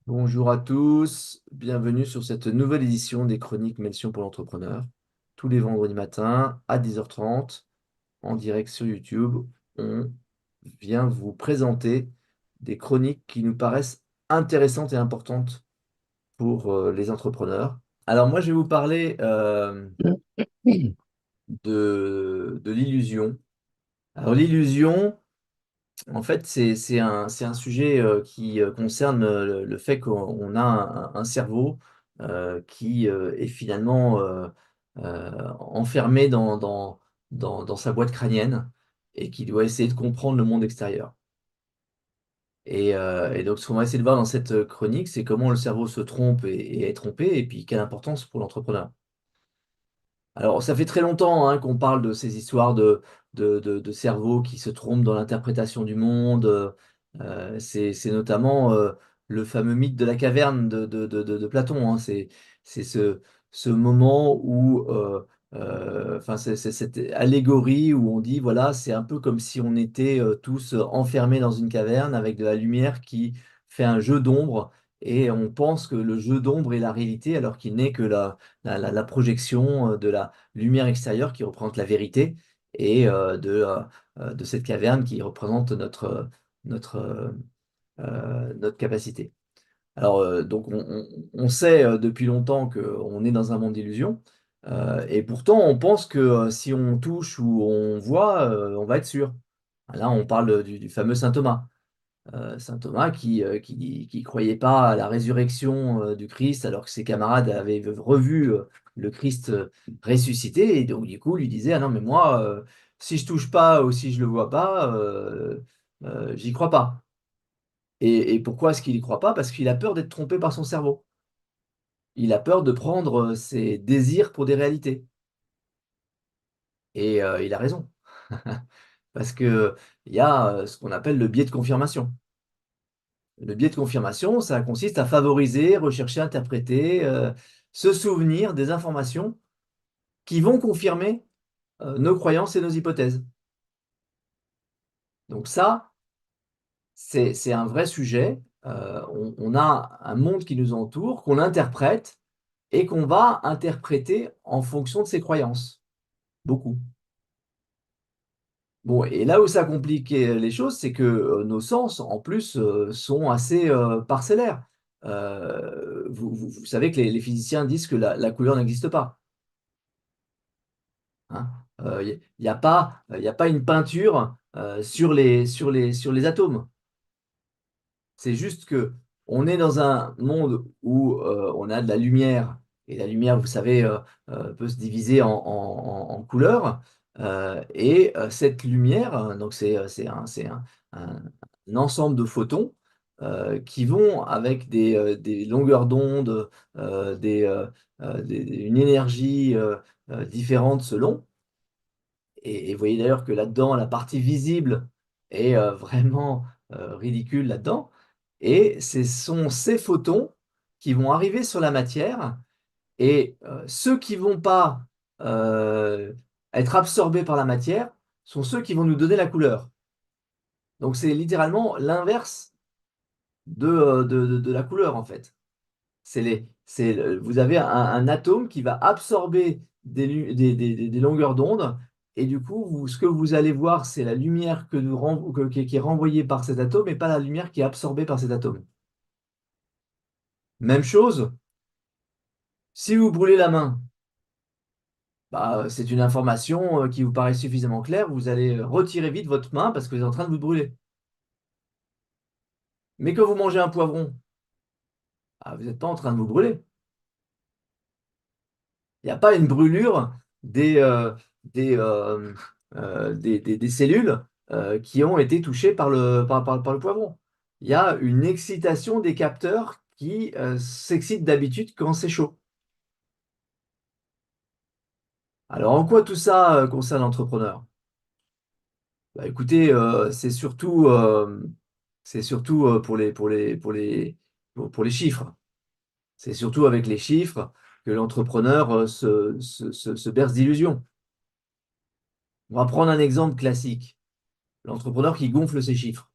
Bonjour à tous, bienvenue sur cette nouvelle édition des Chroniques Mention pour l'entrepreneur. Tous les vendredis matins à 10h30, en direct sur YouTube, on vient vous présenter des chroniques qui nous paraissent intéressantes et importantes pour les entrepreneurs. Alors moi, je vais vous parler de l'illusion. Alors l'illusion, en fait, c'est un sujet qui concerne le fait qu'on a un cerveau qui est finalement enfermé dans sa boîte crânienne et qui doit essayer de comprendre le monde extérieur. Et donc, ce qu'on va essayer de voir dans cette chronique, c'est comment le cerveau se trompe et est trompé, et puis quelle importance pour l'entrepreneur. Alors, ça fait très longtemps hein, qu'on parle de ces histoires de cerveau qui se trompent dans l'interprétation du monde. C'est notamment le fameux mythe de la caverne de Platon, hein. C'est ce moment où, enfin, c'est cette allégorie où on dit, voilà, c'est un peu comme si on était tous enfermés dans une caverne avec de la lumière qui fait un jeu d'ombre. Et on pense que le jeu d'ombre est la réalité alors qu'il n'est que la projection de la lumière extérieure qui représente la vérité et de cette caverne qui représente notre, notre capacité. Alors, donc, on sait depuis longtemps qu'on est dans un monde d'illusions, et pourtant, on pense que si on touche ou on voit, on va être sûr. Là, on parle du fameux Saint Thomas. Saint Thomas qui croyait pas à la résurrection du Christ alors que ses camarades avaient revu le Christ ressuscité et donc du coup lui disait ah non mais moi si je touche pas ou si je le vois pas j'y crois pas. Et pourquoi est-ce qu'il y croit pas? Parce qu'il a peur d'être trompé par son cerveau. Il a peur de prendre ses désirs pour des réalités. Et il a raison. Parce que il y a ce qu'on appelle le biais de confirmation. Le biais de confirmation, ça consiste à favoriser, rechercher, interpréter, se souvenir des informations qui vont confirmer nos croyances et nos hypothèses. Donc ça, c'est un vrai sujet. On a un monde qui nous entoure, qu'on interprète et qu'on va interpréter en fonction de ses croyances. Beaucoup. Bon, et là où ça complique les choses, c'est que nos sens, en plus, sont assez parcellaires. Vous savez que les physiciens disent que la couleur n'existe pas. Hein. Il y a pas une peinture sur les atomes. C'est juste que on est dans un monde où on a de la lumière, et la lumière, vous savez, peut se diviser en couleurs. Et cette lumière, donc un ensemble de photons qui vont avec des longueurs d'onde, une énergie différente selon. Et vous voyez d'ailleurs que là-dedans, la partie visible est vraiment ridicule là-dedans. Et ce sont ces photons qui vont arriver sur la matière et ceux qui vont pas être absorbés par la matière sont ceux qui vont nous donner la couleur. Donc c'est littéralement l'inverse de la couleur en fait. Vous avez un atome qui va absorber des longueurs d'onde, et du coup, ce que vous allez voir, c'est la lumière qui est renvoyée par cet atome et pas la lumière qui est absorbée par cet atome. Même chose, si vous brûlez la main, bah, c'est une information qui vous paraît suffisamment claire, vous allez retirer vite votre main parce que vous êtes en train de vous brûler. Mais que vous mangez un poivron, ah, vous n'êtes pas en train de vous brûler. Il n'y a pas une brûlure des, euh, des cellules qui ont été touchées par le poivron. Il y a une excitation des capteurs qui s'excitent d'habitude quand c'est chaud. Alors, en quoi tout ça concerne l'entrepreneur? Bah, écoutez, c'est surtout pour les chiffres. C'est surtout avec les chiffres que l'entrepreneur se berce d'illusions. On va prendre un exemple classique. L'entrepreneur qui gonfle ses chiffres.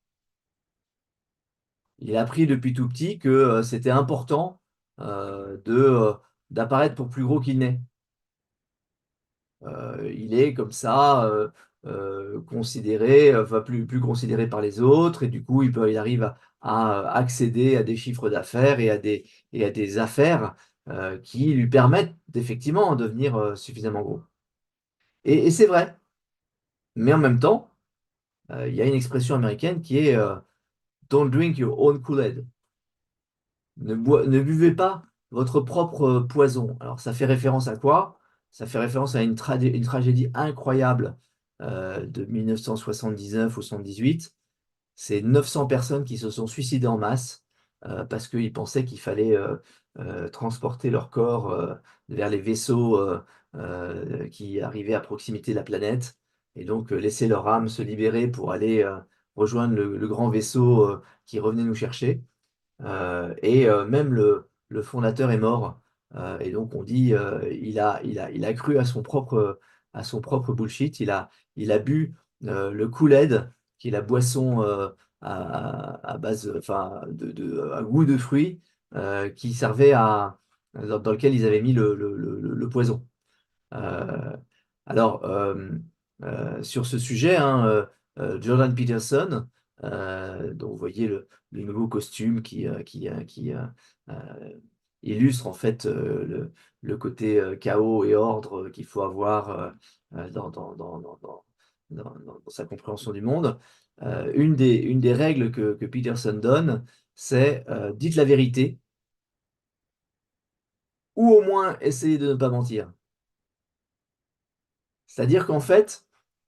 Il a appris depuis tout petit que c'était important d'apparaître pour plus gros qu'il n'est. Il est comme ça considéré, enfin plus considéré par les autres, et du coup il arrive à accéder à des chiffres d'affaires et à des affaires qui lui permettent d'effectivement devenir suffisamment gros. Et c'est vrai, mais en même temps, il y a une expression américaine qui est Don't drink your own Kool-Aid. Ne buvez pas votre propre poison. Alors, ça fait référence à quoi? Ça fait référence à une tragédie incroyable de 1979 ou 78. C'est 900 personnes qui se sont suicidées en masse parce qu'ils pensaient qu'il fallait transporter leur corps vers les vaisseaux qui arrivaient à proximité de la planète et donc laisser leur âme se libérer pour aller rejoindre le grand vaisseau qui revenait nous chercher. Même le fondateur est mort. Et donc on dit il a cru à son propre bullshit. Il a bu le Kool-Aid, qui est la boisson à base, enfin, à goût de fruits, qui servait dans lequel ils avaient mis le poison. Euh, alors, sur ce sujet, hein, Jordan Peterson, dont vous voyez le nouveau costume euh, illustre en fait le côté chaos et ordre qu'il faut avoir dans sa compréhension du monde. Une des règles que Peterson donne, c'est dites la vérité ou au moins essayez de ne pas mentir. C'est-à-dire qu'en fait,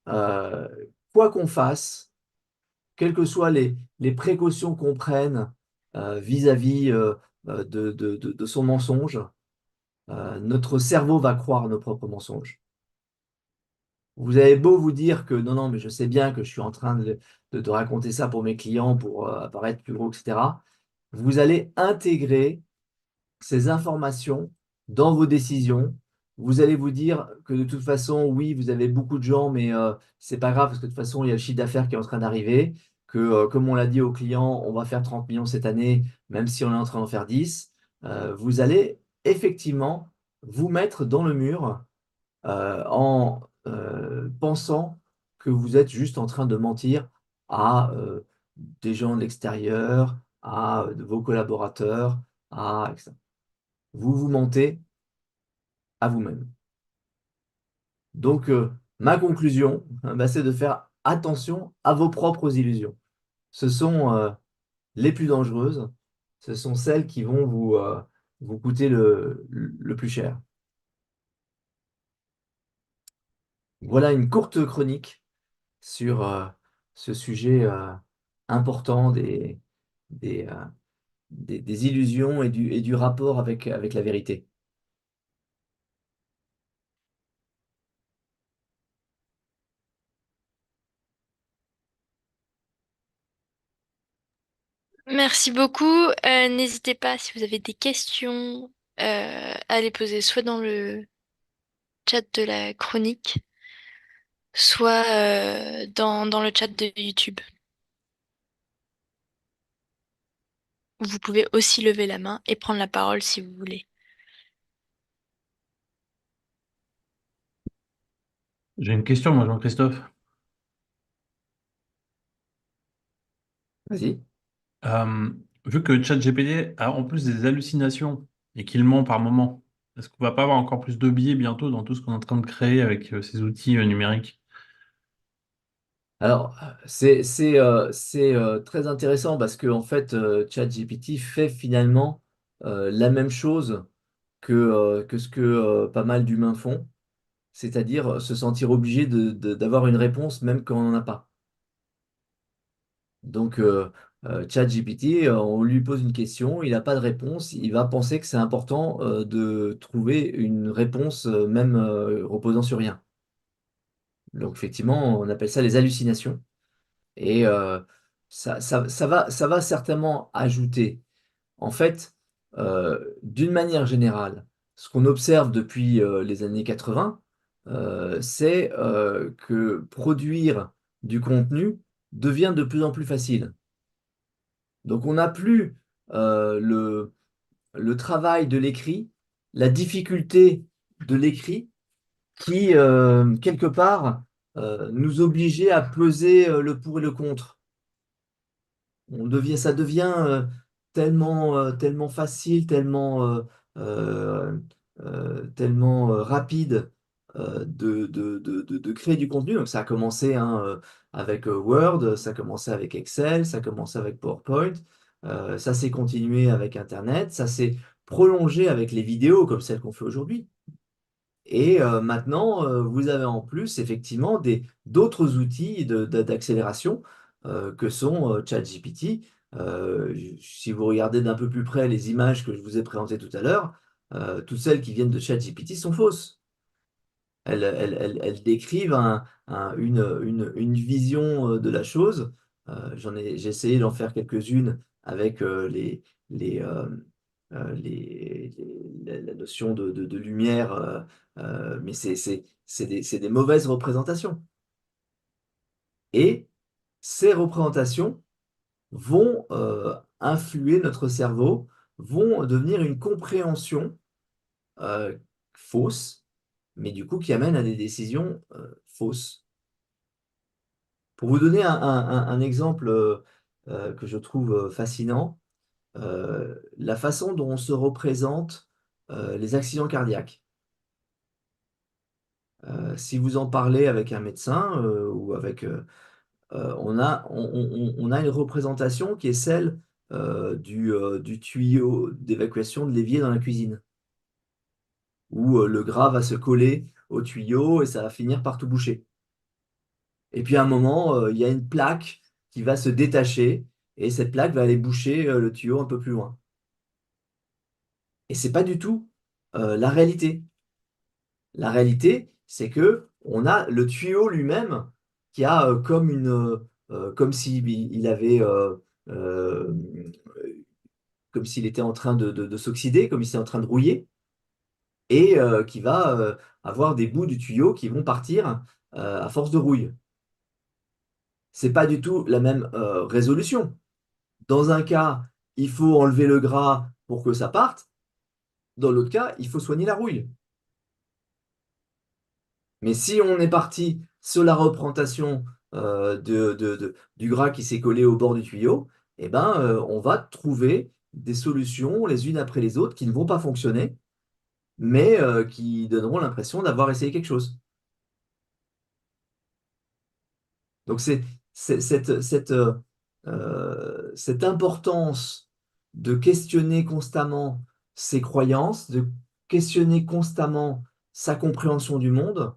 euh, quoi qu'on fasse, quelles que soient les précautions qu'on prenne vis-à-vis de son mensonge, notre cerveau va croire nos propres mensonges. Vous avez beau vous dire que non, non, mais je sais bien que je suis en train de raconter ça pour mes clients, pour apparaître plus gros, etc. Vous allez intégrer ces informations dans vos décisions. Vous allez vous dire que de toute façon, oui, vous avez beaucoup de gens, mais c'est pas grave parce que de toute façon, il y a le chiffre d'affaires qui est en train d'arriver, que comme on l'a dit aux clients, on va faire 30 millions cette année, même si on est en train d'en faire 10. Vous allez effectivement vous mettre dans le mur en pensant que vous êtes juste en train de mentir à des gens de l'extérieur, à vos collaborateurs, etc. Vous vous mentez à vous-même. Donc, ma conclusion, bah, c'est de faire attention à vos propres illusions. Ce sont les plus dangereuses, ce sont celles qui vont vous coûter le plus cher. Voilà une courte chronique sur ce sujet important des, euh, des illusions et du rapport avec la vérité. Merci beaucoup. N'hésitez pas si vous avez des questions à les poser soit dans le chat de la chronique, soit dans le chat de YouTube. Vous pouvez aussi lever la main et prendre la parole si vous voulez. J'ai une question, moi, Jean-Christophe. Vas-y. Euh, Vu que ChatGPT a en plus des hallucinations et qu'il ment par moment, est-ce qu'on va pas avoir encore plus de biais bientôt dans tout ce qu'on est en train de créer avec ces outils numériques? Alors, c'est très intéressant parce que en fait, ChatGPT fait finalement la même chose que ce que pas mal d'humains font, c'est-à-dire se sentir obligé d'avoir une réponse même quand on n'en a pas. Donc, ChatGPT, on lui pose une question, il n'a pas de réponse, il va penser que c'est important de trouver une réponse même reposant sur rien. Donc, effectivement, on appelle ça les hallucinations. Et ça va certainement ajouter. En fait, d'une manière générale, ce qu'on observe depuis les années 80, c'est que produire du contenu devient de plus en plus facile. Donc on n'a plus le travail de l'écrit, la difficulté de l'écrit qui, quelque part, nous obligeait à peser le pour et le contre. Ça devient tellement facile, euh, tellement rapide de créer du contenu. Donc ça a commencé hein, avec Word, ça a commencé avec Excel, ça a commencé avec PowerPoint, ça s'est continué avec Internet, ça s'est prolongé avec les vidéos comme celles qu'on fait aujourd'hui. Et maintenant, vous avez en plus effectivement d'autres outils d'accélération que sont ChatGPT. Si vous regardez d'un peu plus près les images que je vous ai présentées tout à l'heure, toutes celles qui viennent de ChatGPT sont fausses. Elles décrivent une vision de la chose. J'ai essayé d'en faire quelques-unes avec les, euh, la notion de lumière, mais c'est des mauvaises représentations. Et ces représentations vont influer notre cerveau, vont devenir une compréhension euh, fausse, mais du coup qui amène à des décisions fausses. Pour vous donner un exemple que je trouve fascinant, la façon dont on se représente les accidents cardiaques. Si vous en parlez avec un médecin ou avec, on a une représentation qui est celle du tuyau d'évacuation de l'évier dans la cuisine, où le gras va se coller au tuyau et ça va finir par tout boucher. Et puis à un moment, il y a une plaque qui va se détacher et cette plaque va aller boucher le tuyau un peu plus loin. Et c'est pas du tout la réalité. La réalité, c'est que on a le tuyau lui-même qui a comme s'il il avait euh, comme s'il était en train de s'oxyder, comme s'il était en train de rouiller, et qui va avoir des bouts du tuyau qui vont partir à force de rouille. C'est pas du tout la même résolution. Dans un cas, il faut enlever le gras pour que ça parte. Dans l'autre cas, il faut soigner la rouille. Mais si on est parti sur la représentation du gras qui s'est collé au bord du tuyau, eh ben, on va trouver des solutions les unes après les autres qui ne vont pas fonctionner, mais qui donneront l'impression d'avoir essayé quelque chose. Donc c'est cette importance de questionner constamment ses croyances, de questionner constamment sa compréhension du monde,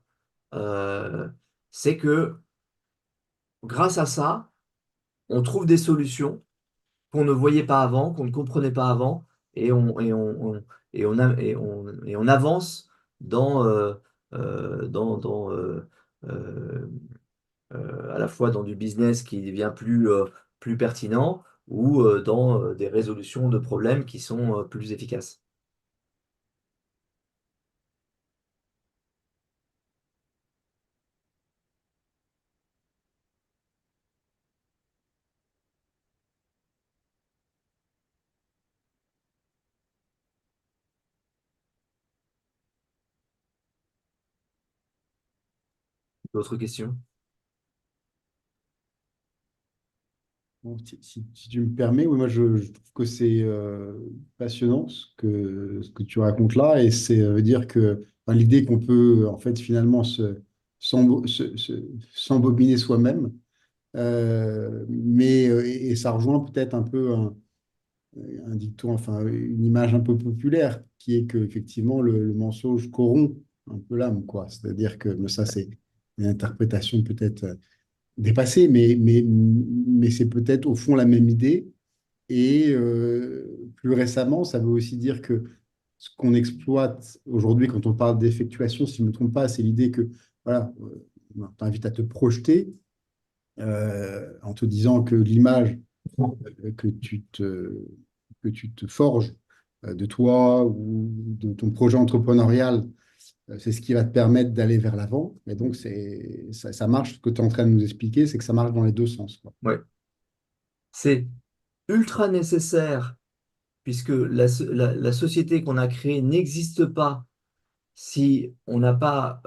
euh, c'est que grâce à ça, on trouve des solutions qu'on ne voyait pas avant, qu'on ne comprenait pas avant, et on avance dans euh, à la fois dans du business qui devient plus pertinent ou dans des résolutions de problèmes qui sont plus efficaces. D'autres questions? Bon, si tu me permets, oui, moi je trouve que c'est passionnant ce que tu racontes là, et c'est veut dire que enfin, l'idée qu'on peut en fait finalement s'embobiner soi-même, mais et ça rejoint peut-être un peu un dicton, enfin une image un peu populaire, qui est que effectivement le mensonge corrompt un peu l'âme, quoi. C'est-à-dire que mais ça c'est une interprétation peut-être dépassée, mais c'est peut-être au fond la même idée. Et plus récemment, ça veut aussi dire que ce qu'on exploite aujourd'hui, quand on parle d'effectuation, si je ne me trompe pas, c'est l'idée que, voilà, on t'invite à te projeter en te disant que l'image que que tu te forges de toi ou de ton projet entrepreneurial, c'est ce qui va te permettre d'aller vers l'avant. Et donc, ça marche. Ce que tu es en train de nous expliquer, c'est que ça marche dans les deux sens, quoi. Ouais. C'est ultra nécessaire, puisque la société qu'on a créée n'existe pas si on n'a pas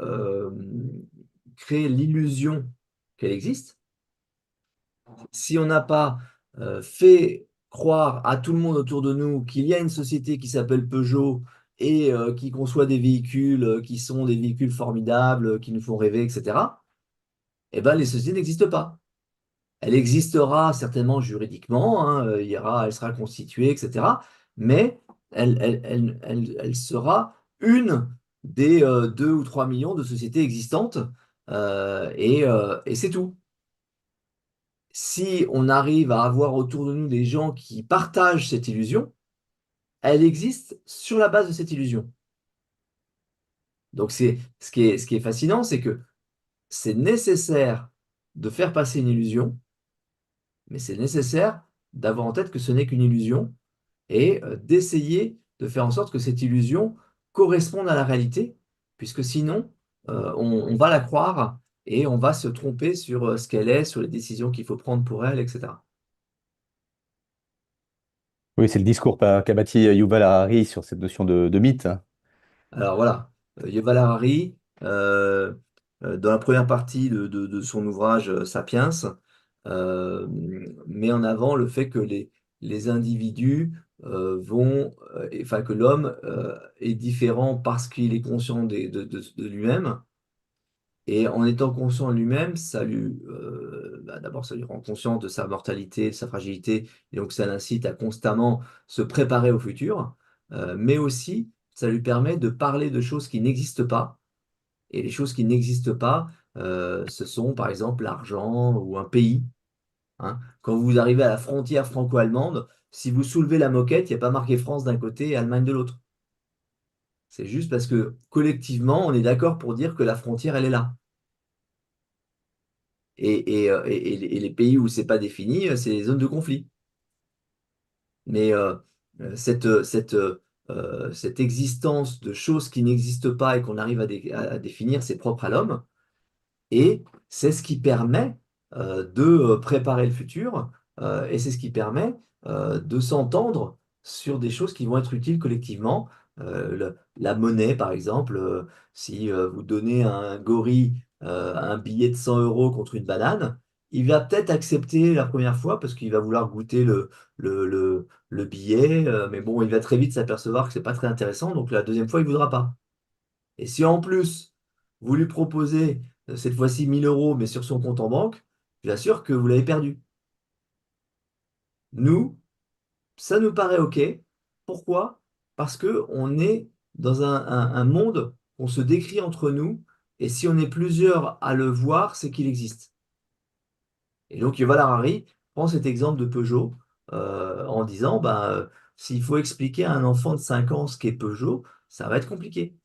créé l'illusion qu'elle existe, si on n'a pas fait croire à tout le monde autour de nous qu'il y a une société qui s'appelle Peugeot et qui conçoit des véhicules qui sont des véhicules formidables, qui nous font rêver, etc., eh ben, les sociétés n'existent pas. Elle existera certainement juridiquement, hein, elle sera constituée, etc. Mais elle sera une des 2 ou 3 millions de sociétés existantes, et c'est tout. Si on arrive à avoir autour de nous des gens qui partagent cette illusion, elle existe sur la base de cette illusion. Donc c'est ce qui est fascinant, c'est que c'est nécessaire de faire passer une illusion, mais c'est nécessaire d'avoir en tête que ce n'est qu'une illusion et d'essayer de faire en sorte que cette illusion corresponde à la réalité, puisque sinon, on va la croire et on va se tromper sur ce qu'elle est, sur les décisions qu'il faut prendre pour elle, etc. Oui, c'est le discours qu'a bâti Yuval Harari sur cette notion de mythe, hein. Alors voilà, Yuval Harari, dans la première partie de son ouvrage Sapiens, euh, met en avant le fait que les individus enfin que l'homme est différent parce qu'il est conscient de lui-même. Et en étant conscient de lui-même, d'abord, ça lui rend conscient de sa mortalité, de sa fragilité, et donc ça l'incite à constamment se préparer au futur, mais aussi ça lui permet de parler de choses qui n'existent pas. Et les choses qui n'existent pas, ce sont par exemple l'argent ou un pays, hein. Quand vous arrivez à la frontière franco-allemande, si vous soulevez la moquette, il n'y a pas marqué France d'un côté et Allemagne de l'autre. C'est juste parce que collectivement, on est d'accord pour dire que la frontière, elle est là. Et les pays où c'est pas défini, c'est les zones de conflit. Mais cette existence de choses qui n'existent pas et qu'on arrive à définir, c'est propre à l'homme. Et c'est ce qui permet de préparer le futur, et c'est ce qui permet de s'entendre sur des choses qui vont être utiles collectivement. La monnaie, par exemple, si vous donnez à un gorille un billet de 100 euros contre une banane, il va peut-être accepter la première fois parce qu'il va vouloir goûter le billet, mais bon, il va très vite s'apercevoir que c'est pas très intéressant, donc la deuxième fois, il ne voudra pas. Et si en plus, vous lui proposez cette fois-ci 1000 euros, mais sur son compte en banque, je vous assure que vous l'avez perdu. Nous, ça nous paraît OK. Pourquoi? Parce que on est dans un monde qu'on se décrit entre nous, et si on est plusieurs à le voir, c'est qu'il existe. Et donc, Yuval Harari prend cet exemple de Peugeot en disant, s'il faut expliquer à un enfant de 5 ans ce qu'est Peugeot, ça va être compliqué.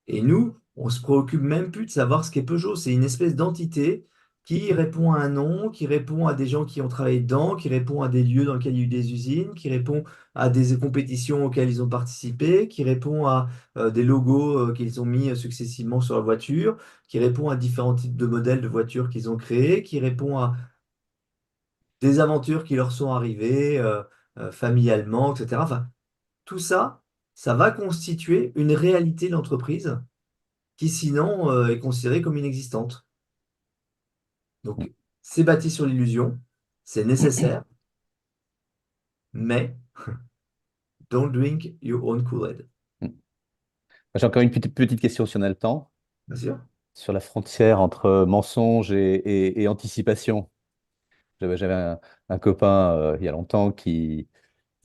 Et nous, on se préoccupe même plus de savoir ce qu'est Peugeot. C'est une espèce d'entité qui répond à un nom, qui répond à des gens qui ont travaillé dedans, qui répond à des lieux dans lesquels il y a eu des usines, qui répond à des compétitions auxquelles ils ont participé, qui répond à des logos qu'ils ont mis successivement sur la voiture, qui répond à différents types de modèles de voitures qu'ils ont créés, qui répond à des aventures qui leur sont arrivées familialement, etc. Enfin, tout ça, ça va constituer une réalité de l'entreprise qui sinon est considérée comme inexistante. Donc, c'est bâti sur l'illusion, c'est nécessaire, mais don't drink your own Kool-Aid. J'ai encore une petite question si on a le temps, Bien sûr. sur la frontière entre mensonge et anticipation. J'avais un copain il y a longtemps qui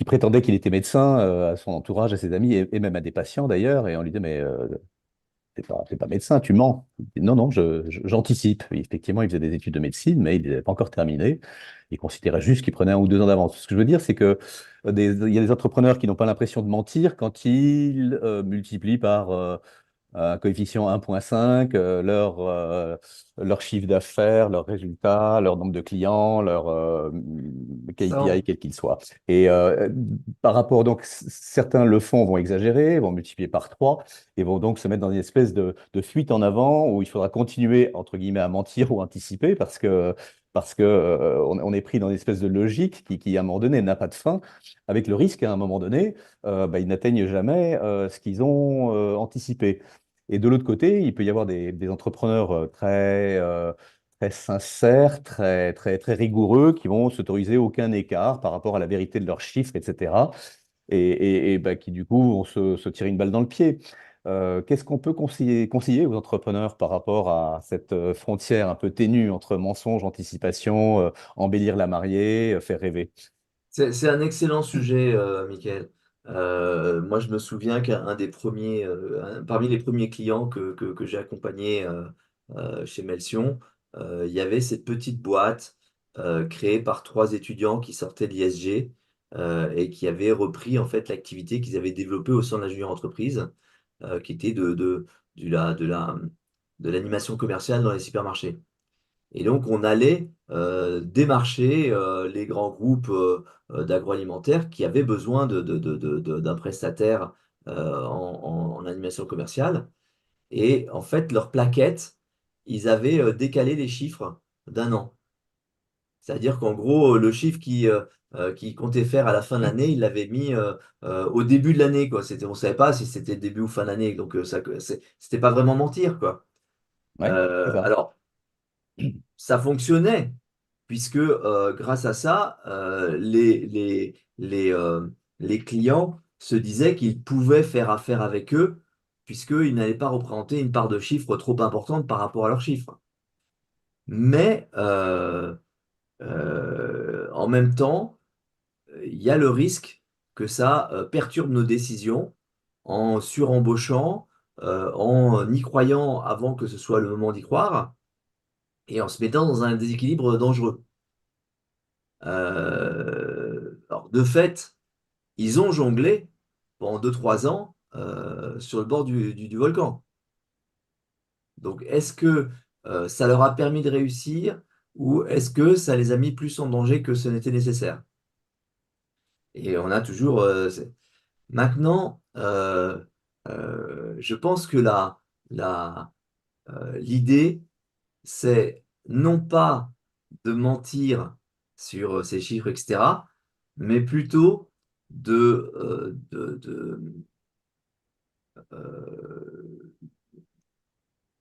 prétendait qu'il était médecin à son entourage, à ses amis et même à des patients d'ailleurs, et on lui disait mais t'es pas médecin, tu mens. Il dit, non, non, j'anticipe. Et effectivement, il faisait des études de médecine, mais il n'avait pas encore terminé. Il considérait juste qu'il prenait 1 ou 2 ans d'avance. Ce que je veux dire, c'est que il y a des entrepreneurs qui n'ont pas l'impression de mentir quand ils multiplient par un coefficient 1,5, leur chiffre d'affaires, leurs résultats, leur nombre de clients, leur Ça, KPI, quel qu'il soit. Et par rapport, donc, certains le font, vont exagérer, vont multiplier par 3 et vont donc se mettre dans une espèce de fuite en avant où il faudra continuer, entre guillemets, à mentir ou anticiper parce que parce que on est pris dans une espèce de logique qui, à un moment donné, n'a pas de fin, avec le risque, à un moment donné, ils n'atteignent jamais ce qu'ils ont anticipé. Et de l'autre côté, il peut y avoir des entrepreneurs très sincères, très rigoureux, qui vont s'autoriser aucun écart par rapport à la vérité de leurs chiffres, etc. Qui, du coup, vont se tirer une balle dans le pied. Qu'est-ce qu'on peut conseiller aux entrepreneurs par rapport à cette frontière un peu ténue entre mensonge, anticipation, embellir la mariée, faire rêver? C'est un excellent sujet, Michael. Moi, je me souviens qu'un des premiers, parmi les premiers clients que j'ai accompagné chez Melsion, il y avait cette petite boîte créée par trois étudiants qui sortaient de l'ISG et qui avaient repris en fait l'activité qu'ils avaient développée au sein de la junior entreprise, qui était du- la- de la, de l'animation commerciale dans les supermarchés. Et donc, on allait démarcher les grands groupes d'agroalimentaire qui avaient besoin d'un prestataire en animation commerciale. Et en fait, leur plaquette, ils avaient décalé les chiffres d'un an. C'est-à-dire qu'en gros, le chiffre qui comptait faire à la fin de l'année, il l'avait mis au début de l'année, quoi. On ne savait pas si c'était début ou fin d'année. Donc, c'était pas vraiment mentir, quoi. Ouais, c'est ça. Alors, ça fonctionnait, puisque grâce à ça, les clients se disaient qu'ils pouvaient faire affaire avec eux, puisqu'ils n'allaient pas représenter une part de chiffre trop importante par rapport à leurs chiffres. Mais en même temps, il y a le risque que ça perturbe nos décisions en surembauchant, en y croyant avant que ce soit le moment d'y croire, et en se mettant dans un déséquilibre dangereux. Alors, de fait, ils ont jonglé pendant 2 3 ans sur le bord du volcan. Donc, est-ce que ça leur a permis de réussir ou est-ce que ça les a mis plus en danger que ce n'était nécessaire? Et on a toujours... Maintenant, je pense que l'idée, c'est non pas de mentir sur ces chiffres, etc., mais plutôt euh,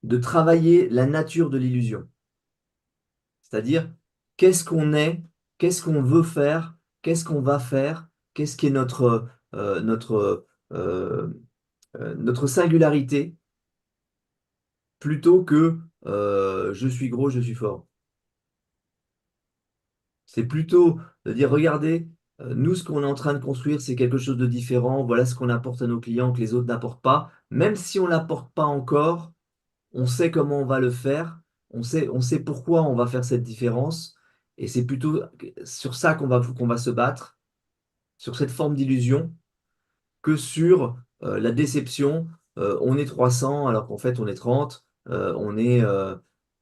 de travailler la nature de l'illusion. C'est-à-dire, qu'est-ce qu'on est, qu'est-ce qu'on veut faire, qu'est-ce qu'on va faire, qu'est-ce qui est euh, notre singularité, plutôt que je suis gros, je suis fort. C'est plutôt de dire, regardez, nous, ce qu'on est en train de construire, c'est quelque chose de différent. Voilà ce qu'on apporte à nos clients que les autres n'apportent pas. Même si on ne l'apporte pas encore, on sait comment on va le faire. On sait pourquoi on va faire cette différence. Et c'est plutôt sur ça qu'on va se battre, sur cette forme d'illusion, que sur la déception. On est 300 alors qu'en fait, on est 30. On est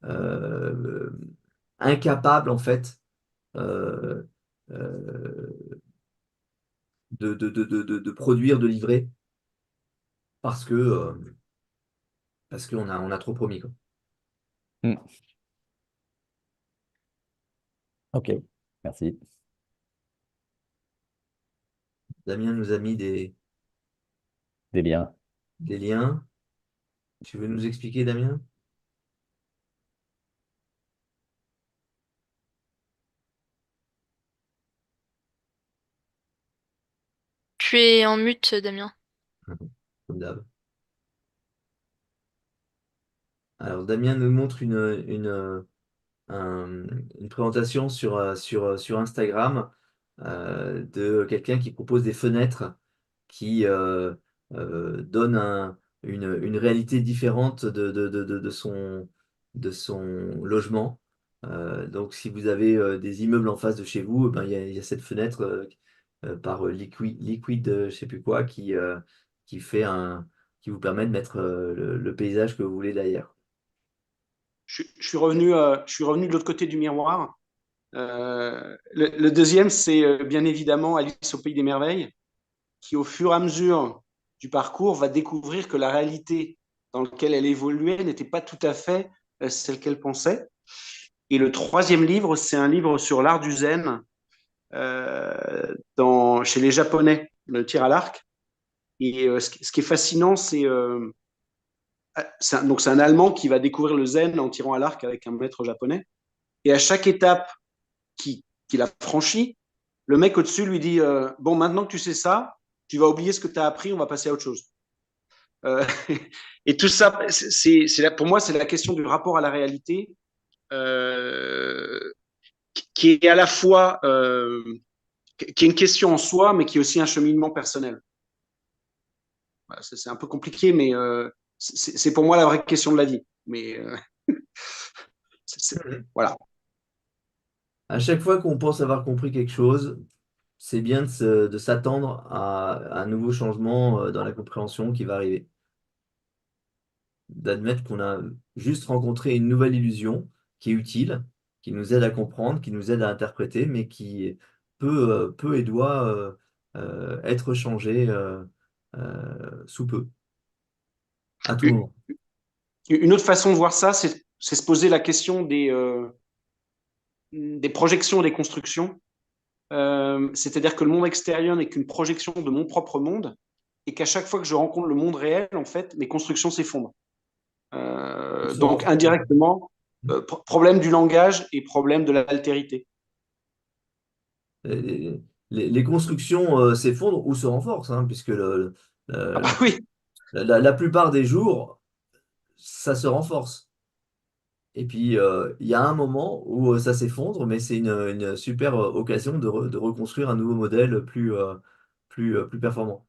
euh, incapable, en fait, euh, euh, de produire, de livrer, parce qu'on a trop promis, quoi. Hmm. Ok, merci. Damien nous a mis Des liens. des liens. Tu veux nous expliquer, Damien? Tu es en mute, Damien. Comme d'hab. Alors, Damien nous montre une présentation sur Instagram de quelqu'un qui propose des fenêtres qui donnent une réalité différente de son logement. Donc, si vous avez des immeubles en face de chez vous, eh ben, il y a cette fenêtre par Liquid, je ne sais plus quoi, qui fait qui vous permet de mettre le paysage que vous voulez derrière. Je suis revenu de l'autre côté du miroir. Le deuxième, c'est bien évidemment Alice au Pays des Merveilles, qui au fur et à mesure du parcours va découvrir que la réalité dans laquelle elle évoluait n'était pas tout à fait celle qu'elle pensait. Et le troisième livre, c'est un livre sur l'art du zen chez les Japonais, le tir à l'arc. Et ce qui est fascinant, donc c'est un Allemand qui va découvrir le zen en tirant à l'arc avec un maître japonais. Et à chaque étape qu'il a franchie, le mec au-dessus lui dit bon, maintenant que tu sais ça, tu vas oublier ce que tu as appris, on va passer à autre chose. Euh, et tout ça, pour moi, c'est la question du rapport à la réalité euh, qui est à la fois qui est une question en soi, mais qui est aussi un cheminement personnel. Voilà, c'est un peu compliqué, mais c'est pour moi la vraie question de la vie. Mais voilà. À chaque fois qu'on pense avoir compris quelque chose, c'est bien de s'attendre à un nouveau changement dans la compréhension qui va arriver. D'admettre qu'on a juste rencontré une nouvelle illusion qui est utile, qui nous aide à comprendre, qui nous aide à interpréter, mais qui peut et doit être changée sous peu, à tout moment. Une autre façon de voir ça, c'est se poser la question des projections, des constructions. C'est-à-dire que le monde extérieur n'est qu'une projection de mon propre monde et qu'à chaque fois que je rencontre le monde réel, en fait, mes constructions s'effondrent. Donc indirectement, problème du langage et problème de l'altérité. Les constructions s'effondrent ou se renforcent, hein, puisque Ah bah oui, la plupart des jours, ça se renforce. Et puis, il y a un moment où ça s'effondre, mais c'est une super occasion de reconstruire un nouveau modèle plus performant.